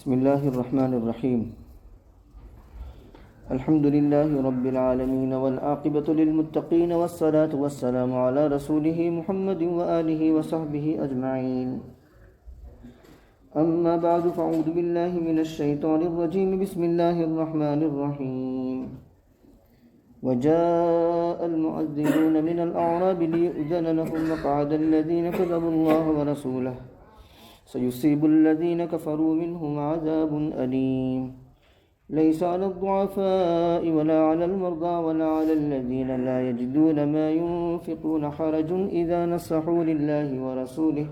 بسم الله الرحمن الرحيم. الحمد لله رب العالمين والعاقبة للمتقين والصلاة والسلام على رسوله محمد وآله وصحبه أجمعين. أما بعد فأعوذ بالله من الشيطان الرجيم. بسم الله الرحمن الرحيم. وجاء المؤذنون من الأعراب ليؤذن لهم وقعد الذين كذبوا الله ورسوله سيصيب الذين كفروا منهم عذاب أليم. ليس على الضعفاء ولا على المرضى ولا على الذين لا يجدون ما ينفقون حرج إذا نصحوا لله ورسوله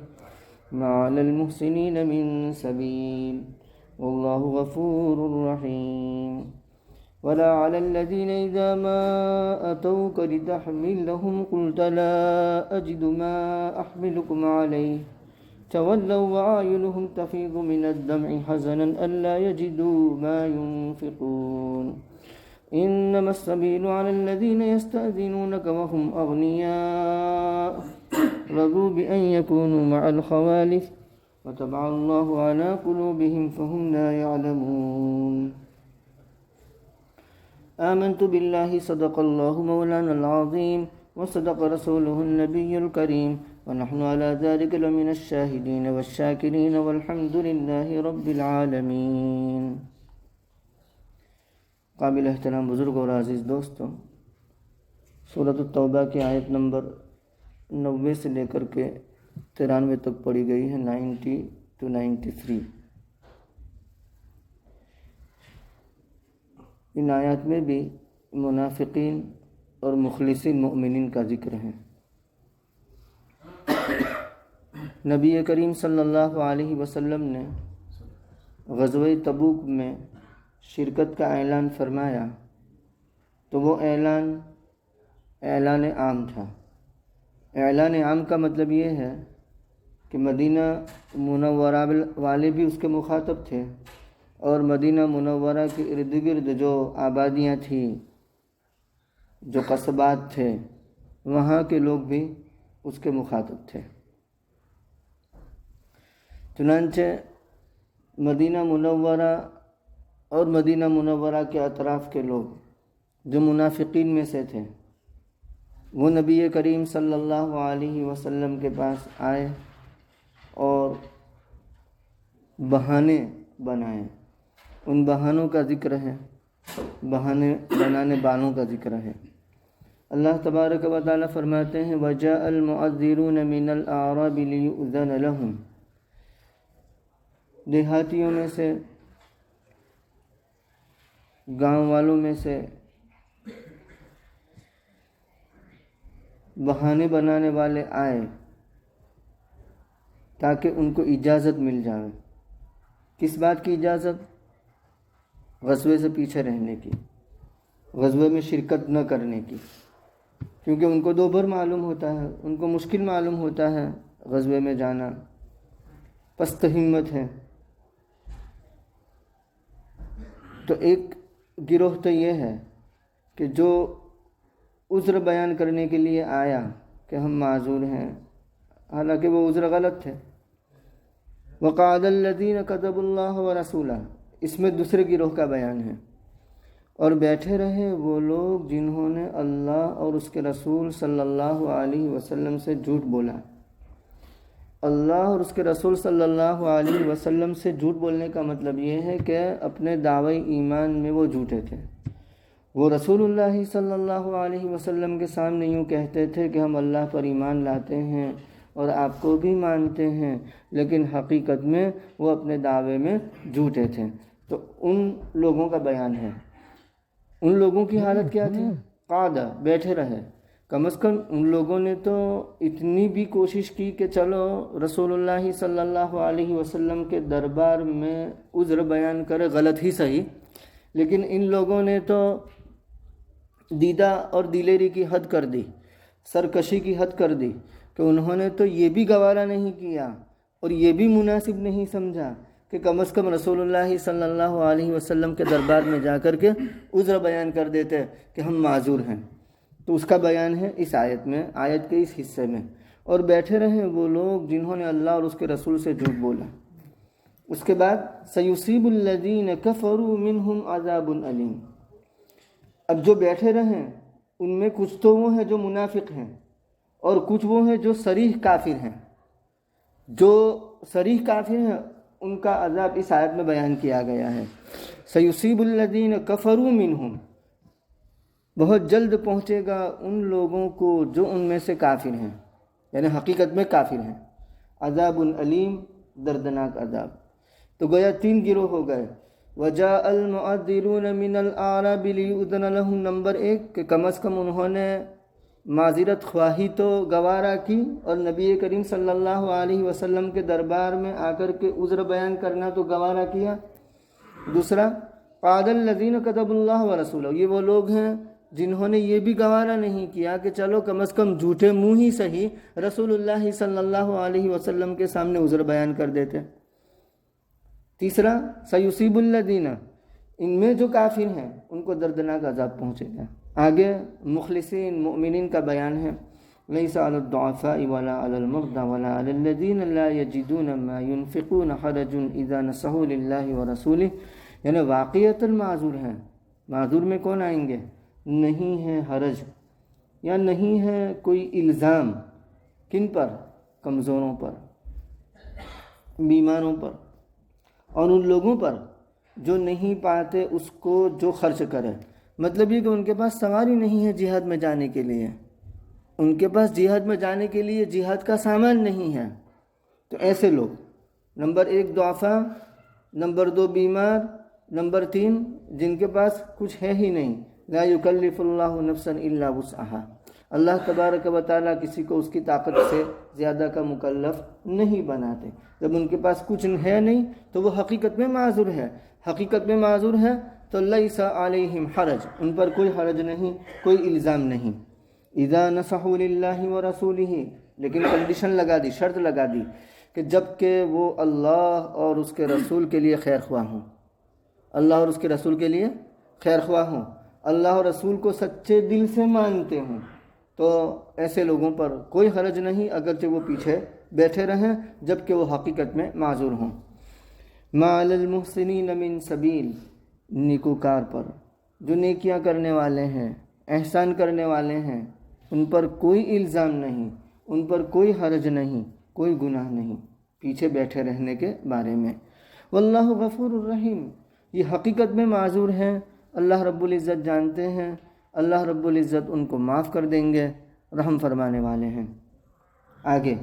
ما على المحسنين من سبيل والله غفور رحيم. ولا على الذين إذا ما أتوك لتحملهم قلت لا أجد ما أحملكم عليه تولوا وأعينهم تفيض من الدمع حزنا ألا يجدوا ما ينفقون. إنما السبيل على الذين يستأذنونك وهم أغنياء رضوا بأن يكونوا مع الخوالف وطبع الله على قلوبهم فهم لا يعلمون. آمنت بالله صدق الله مولانا العظيم وصدق رسوله النبي الكريم ونحن على ذلك لمن الشاهدين والشاكرين والحمد لله رب العالمین. قابل احترام بزرگ اور عزیز دوستوں، سورۃ التوبہ کی آیت نمبر 90 سے لے کر کے 93 تک پڑھی گئی ہے، 90 to 93. ان آیات میں بھی منافقین اور مخلصین مؤمنین کا ذکر ہے. نبی کریم صلی اللہ علیہ وسلم نے غزوہ تبوک میں شرکت کا اعلان فرمایا تو وہ اعلان عام تھا. اعلان عام کا مطلب یہ ہے کہ مدینہ منورہ والے بھی اس کے مخاطب تھے اور مدینہ منورہ کے ارد گرد جو آبادیاں تھیں، جو قصبات تھے، وہاں کے لوگ بھی اس کے مخاطب تھے. چنانچہ مدینہ منورہ اور مدینہ منورہ کے اطراف کے لوگ جو منافقین میں سے تھے، وہ نبی کریم صلی اللہ علیہ وسلم کے پاس آئے اور بہانے بنائے. ان بہانوں کا ذکر ہے، بہانے بنانے والوں کا ذکر ہے. اللہ تبارک و تعالی فرماتے ہیں وَجَاءَ الْمُعَذِّرُونَ مِنَ الْأَعْرَابِ لِيُؤْذَنَ لَهُمْ. دیہاتیوں میں سے، گاؤں والوں میں سے بہانے بنانے والے آئے تاکہ ان کو اجازت مل جائے. کس بات کی اجازت؟ غزوے سے پیچھے رہنے کی، غزوے میں شرکت نہ کرنے کی، کیونکہ ان کو دوبھر معلوم ہوتا ہے، ان کو مشکل معلوم ہوتا ہے غزوے میں جانا، پست ہمت ہے. تو ایک گروہ تو یہ ہے کہ جو عذر بیان کرنے کے لیے آیا کہ ہم معذور ہیں، حالانکہ وہ عذر غلط تھے. وَقَعَدَ الَّذِينَ كَذَبُوا اللَّهَ وَرَسُولَهُ، اس میں دوسرے گروہ کا بیان ہے. اور بیٹھے رہے وہ لوگ جنہوں نے اللہ اور اس کے رسول صلی اللہ علیہ وسلم سے جھوٹ بولا. اللہ اور اس کے رسول صلی اللہ علیہ وسلم سے جھوٹ بولنے کا مطلب یہ ہے کہ اپنے دعوی ایمان میں وہ جھوٹے تھے. وہ رسول اللہ صلی اللہ علیہ وسلم کے سامنے یوں کہتے تھے کہ ہم اللہ پر ایمان لاتے ہیں اور آپ کو بھی مانتے ہیں، لیکن حقیقت میں وہ اپنے دعوے میں جھوٹے تھے. تو ان لوگوں کا بیان ہے. ان لوگوں کی حالت کیا تھی؟ قعدہ، بیٹھے رہے. کم از کم ان لوگوں نے تو اتنی بھی کوشش کی کہ چلو رسول اللہ صلی اللہ علیہ وسلم کے دربار میں عذر بیان کرے، غلط ہی صحیح، لیکن ان لوگوں نے تو دیدہ اور دلیری کی حد کر دی، سرکشی کی حد کر دی کہ انہوں نے تو یہ بھی گوارا نہیں کیا اور یہ بھی مناسب نہیں سمجھا کہ کم از کم رسول اللہ صلی اللہ علیہ وسلم کے دربار میں جا کر کے عذر بیان کر دیتے کہ ہم معذور ہیں. تو اس کا بیان ہے اس آیت میں، آیت کے اس حصے میں. اور بیٹھے رہے وہ لوگ جنہوں نے اللہ اور اس کے رسول سے جھوٹ بولا. اس کے بعد سیصیب الذین کفروا منہم عذاب علیم. اب جو بیٹھے رہیں ان میں کچھ تو وہ ہیں جو منافق ہیں اور کچھ وہ ہیں جو صریح کافر ہیں. جو صریح کافر ہیں ان کا عذاب اس آیت میں بیان کیا گیا ہے. سیصیب الذین کفروا منہم، بہت جلد پہنچے گا ان لوگوں کو جو ان میں سے کافر ہیں، یعنی حقیقت میں کافر ہیں. عذاب علیم، دردناک عذاب. تو گویا 3 گروہ ہو گئے. وجاء المعذرون من الاعراب لیؤذن لهم، نمبر 1 کہ کم از کم انہوں نے معذرت خواہی تو گوارا کی اور نبی کریم صلی اللہ علیہ وسلم کے دربار میں آ کر کے عذر بیان کرنا تو گوارا کیا. دوسرا قال الذین کذب اللہ ورسولہ، یہ وہ لوگ ہیں جنہوں نے یہ بھی گوارا نہیں کیا کہ چلو کم از کم جھوٹے منہ ہی صحیح رسول اللہ صلی اللہ علیہ وسلم کے سامنے عذر بیان کر دیتے. تیسرا سیصیب الذین، ان میں جو کافر ہیں ان کو دردناک عذاب پہنچے گا. آگے مخلصین مؤمنین کا بیان ہے. لیس علی الضعفاء ولا علی المرضى ولا علی الذین لا یجدون ما ينفقون حرج اذا نصحوا للہ ورسولہ، یعنی واقعتاً معذور ہیں. معذور میں کون آئیں گے؟ نہیں ہے حرج یا نہیں ہے کوئی الزام. کن پر؟ کمزوروں پر، بیماروں پر، اور ان لوگوں پر جو نہیں پاتے اس کو جو خرچ کرے. مطلب یہ کہ ان کے پاس سواری نہیں ہے جہاد میں جانے کے لیے، ان کے پاس جہاد میں جانے کے لیے جہاد کا سامان نہیں ہے. تو ایسے لوگ نمبر 1 ضعفاء، نمبر 2 بیمار، نمبر 3 جن کے پاس کچھ ہے ہی نہیں. لا یکلف اللہ نفسا الا وسعها، اللہ تبارک و تعالیٰ کسی کو اس کی طاقت سے زیادہ کا مکلف نہیں بناتے. جب ان کے پاس کچھ ہے نہیں تو وہ حقیقت میں معذور ہے. حقیقت میں معذور ہے تو لیس علیہم حرج، ان پر کوئی حرج نہیں، کوئی الزام نہیں. اذا نصحوا للہ ورسولہ، لیکن کنڈیشن لگا دی، شرط لگا دی کہ جب کہ وہ اللہ اور اس کے رسول کے لیے خیر خواہ ہوں. اللہ اور اس کے رسول کے لیے خیر خواہ ہوں، اللہ اور رسول کو سچے دل سے مانتے ہوں، تو ایسے لوگوں پر کوئی حرج نہیں اگرچہ وہ پیچھے بیٹھے رہیں جب کہ وہ حقیقت میں معذور ہوں. ما علی المحسنین من سبیل، نیکوکار پر، جو نیکیاں کرنے والے ہیں، احسان کرنے والے ہیں، ان پر کوئی الزام نہیں، ان پر کوئی حرج نہیں، کوئی گناہ نہیں پیچھے بیٹھے رہنے کے بارے میں. واللہ غفور الرحیم، یہ حقیقت میں معذور ہیں، اللہ رب العزت جانتے ہیں، اللہ رب العزت ان کو معاف کر دیں گے، رحم فرمانے والے ہیں. آگے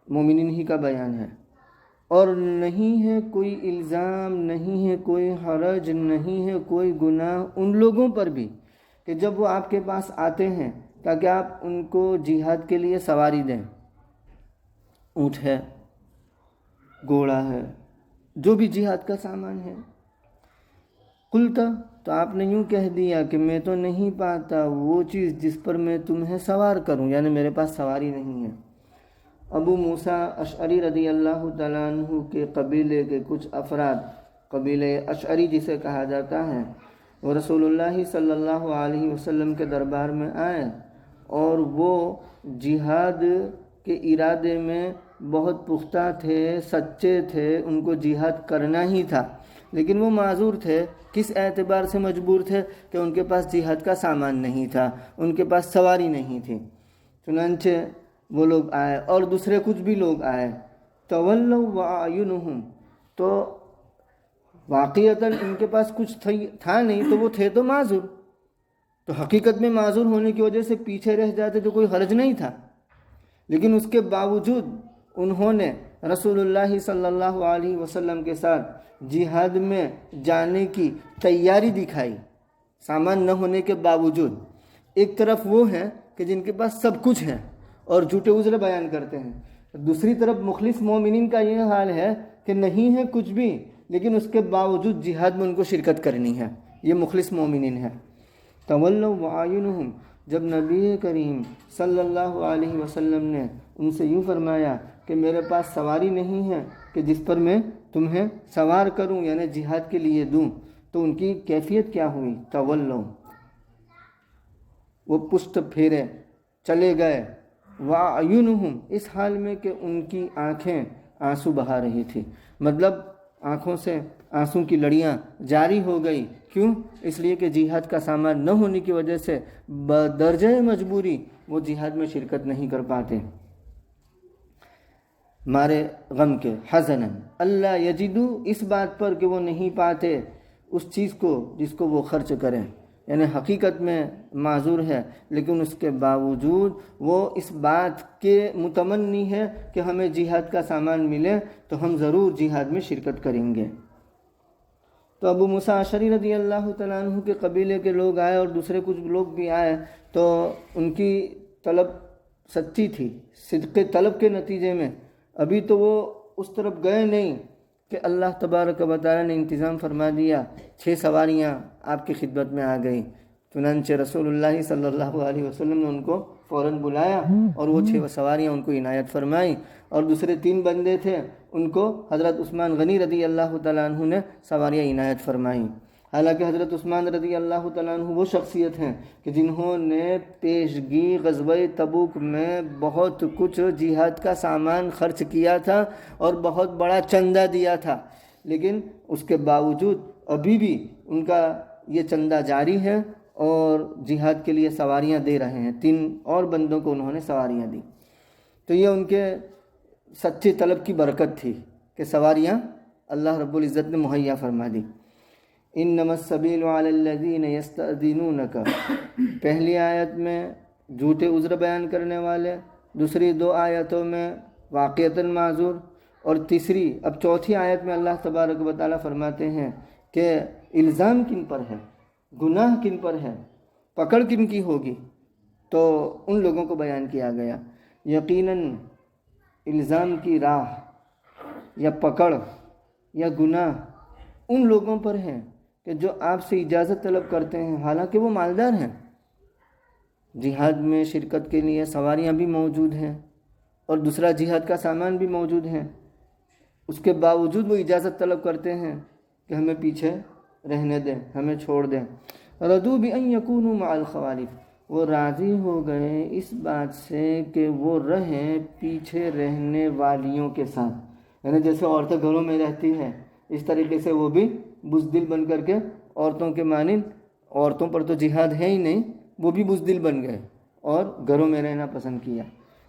مومنین ہی کا بیان ہے. اور نہیں ہے کوئی الزام، نہیں ہے کوئی حرج، نہیں ہے کوئی گناہ ان لوگوں پر بھی کہ جب وہ آپ کے پاس آتے ہیں تاکہ آپ ان کو جہاد کے لیے سواری دیں. اونٹ ہے، گھوڑا ہے، جو بھی جہاد کا سامان ہے. قلت، تو آپ نے یوں کہہ دیا کہ میں تو نہیں پاتا وہ چیز جس پر میں تمہیں سوار کروں، یعنی میرے پاس سواری نہیں ہے. ابو موسیٰ اشعری رضی اللہ تعالیٰ عنہ کے قبیلے کے کچھ افراد، قبیلے اشعری جسے کہا جاتا ہے، وہ رسول اللہ صلی اللہ علیہ وسلم کے دربار میں آئے اور وہ جہاد کے ارادے میں بہت پختہ تھے، سچے تھے، ان کو جہاد کرنا ہی تھا، لیکن وہ معذور تھے. کس اعتبار سے مجبور تھے؟ کہ ان کے پاس جہاد کا سامان نہیں تھا، ان کے پاس سواری نہیں تھی. چنانچہ وہ لوگ آئے اور دوسرے کچھ بھی لوگ آئے. تولوا واعینہم، تو واقعتاً ان کے پاس کچھ تھا نہیں تو وہ تھے تو معذور، تو حقیقت میں معذور ہونے کی وجہ سے پیچھے رہ جاتے تو کوئی حرج نہیں تھا. لیکن اس کے باوجود انہوں نے رسول اللہ صلی اللہ علیہ وسلم کے ساتھ جہاد میں جانے کی تیاری دکھائی، سامان نہ ہونے کے باوجود. ایک طرف وہ ہیں کہ جن کے پاس سب کچھ ہے اور جھوٹے عذر بیان کرتے ہیں، دوسری طرف مخلص مومنین کا یہ حال ہے کہ نہیں ہے کچھ بھی لیکن اس کے باوجود جہاد میں ان کو شرکت کرنی ہے. یہ مخلص مومنین ہے. تولوا واعینہم، جب نبی کریم صلی اللہ علیہ وسلم نے ان سے یوں فرمایا کہ میرے پاس سواری نہیں ہے کہ جس پر میں تمہیں سوار کروں، یعنی جہاد کے لیے دوں، تو ان کی کیفیت کیا ہوئی؟ تولوا، وہ پشت پھیرے، چلے گئے. واعینہم، اس حال میں کہ ان کی آنکھیں آنسو بہا رہی تھی. مطلب آنکھوں سے آنسوں کی لڑیاں جاری ہو گئی. کیوں؟ اس لیے کہ جہاد کا سامان نہ ہونے کی وجہ سے بدرجہ مجبوری وہ جہاد میں شرکت نہیں کر پاتے، مارے غم کے. حزناً اللہ یجدو، اس بات پر کہ وہ نہیں پاتے اس چیز کو جس کو وہ خرچ کریں، یعنی حقیقت میں معذور ہے لیکن اس کے باوجود وہ اس بات کے متمنی ہے کہ ہمیں جہاد کا سامان ملے تو ہم ضرور جہاد میں شرکت کریں گے. تو ابو موسیٰ اشعری رضی اللہ تعالیٰ عنہ کے قبیلے کے لوگ آئے اور دوسرے کچھ لوگ بھی آئے، تو ان کی طلب سچی تھی. صدق طلب کے نتیجے میں ابھی تو وہ اس طرف گئے نہیں کہ اللہ تبارک و تعالیٰ نے انتظام فرما دیا، 6 سواریاں آپ کی خدمت میں آ گئی. چنانچہ رسول اللہ صلی اللہ علیہ وسلم نے ان کو فوراً بلایا اور وہ 6 سواریاں ان کو عنایت فرمائی. اور دوسرے 3 بندے تھے، ان کو حضرت عثمان غنی رضی اللہ تعالیٰ عنہ نے سواریاں عنایت فرمائیں. حالانکہ حضرت عثمان رضی اللہ تعالیٰ عنہ وہ شخصیت ہیں کہ جنہوں نے پیشگی غزوہ تبوک میں بہت کچھ جہاد کا سامان خرچ کیا تھا اور بہت بڑا چندہ دیا تھا، لیکن اس کے باوجود ابھی بھی ان کا یہ چندہ جاری ہے اور جہاد کے لیے سواریاں دے رہے ہیں. 3 اور بندوں کو انہوں نے سواریاں دی. تو یہ ان کے سچے طلب کی برکت تھی کہ سواریاں اللہ رب العزت نے مہیا فرما دی. انما السبیل علی الذین یستأذنونک، پہلی آیت میں جھوٹے عذر بیان کرنے والے، دوسری 2 آیتوں میں واقعتاً معذور، اور تیسری اب چوتھی آیت میں اللہ تبارک و تعالیٰ فرماتے ہیں کہ الزام کن پر ہے، گناہ کن پر ہے، پکڑ کن کی ہوگی. تو ان لوگوں کو بیان کیا گیا. یقیناً الزام کی راہ یا پکڑ یا گناہ ان لوگوں پر ہے کہ جو آپ سے اجازت طلب کرتے ہیں حالانکہ وہ مالدار ہیں. جہاد میں شرکت کے لیے سواریاں بھی موجود ہیں اور دوسرا جہاد کا سامان بھی موجود ہے، اس کے باوجود وہ اجازت طلب کرتے ہیں کہ ہمیں پیچھے رہنے دیں، ہمیں چھوڑ دیں. رضوا بأن يكونوا مع الخوالف، وہ راضی ہو گئے اس بات سے کہ وہ رہیں پیچھے رہنے والیوں کے ساتھ. یعنی جیسے عورتیں گھروں میں رہتی ہیں اس طریقے سے وہ بھی بزدل بن کر کے عورتوں کے مانند، عورتوں پر تو جہاد ہے ہی نہیں، وہ بھی بزدل بن گئے اور گھروں میں رہنا پسند کیا.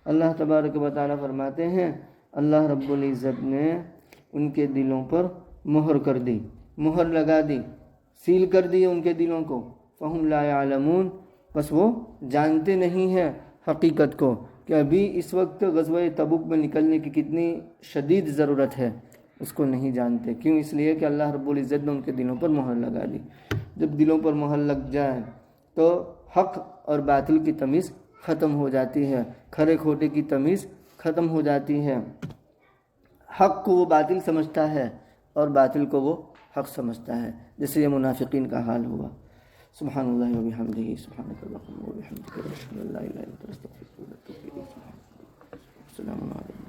اللہ تبارک و تعالیٰ فرماتے ہیں اللہ رب العزت نے ان کے دلوں پر مہر کر دی، مہر لگا دی، سیل کر دی ان کے دلوں کو. فہم لا يعلمون، بس وہ جانتے نہیں ہیں حقیقت کو کہ ابھی اس وقت غزوہ تبوک میں نکلنے کی کتنی شدید ضرورت ہے، اس کو نہیں جانتے. کیوں؟ اس لیے کہ اللہ رب العزت نے ان کے دلوں پر مہر لگا دی. جب دلوں پر مہر لگ جائے تو حق اور باطل کی تمیز ختم ہو جاتی ہے، کھرے کھوٹے کی تمیز ختم ہو جاتی ہے. حق کو وہ باطل سمجھتا ہے اور باطل کو وہ حق سمجھتا ہے، جیسے یہ منافقین کا حال ہوا. سبحان اللہ و بحمدہ، سبحانک اللہم و بحمدک، اشہد ان لا الہ الا انت، استغفرک و اتوب الیک. السلام علیکم.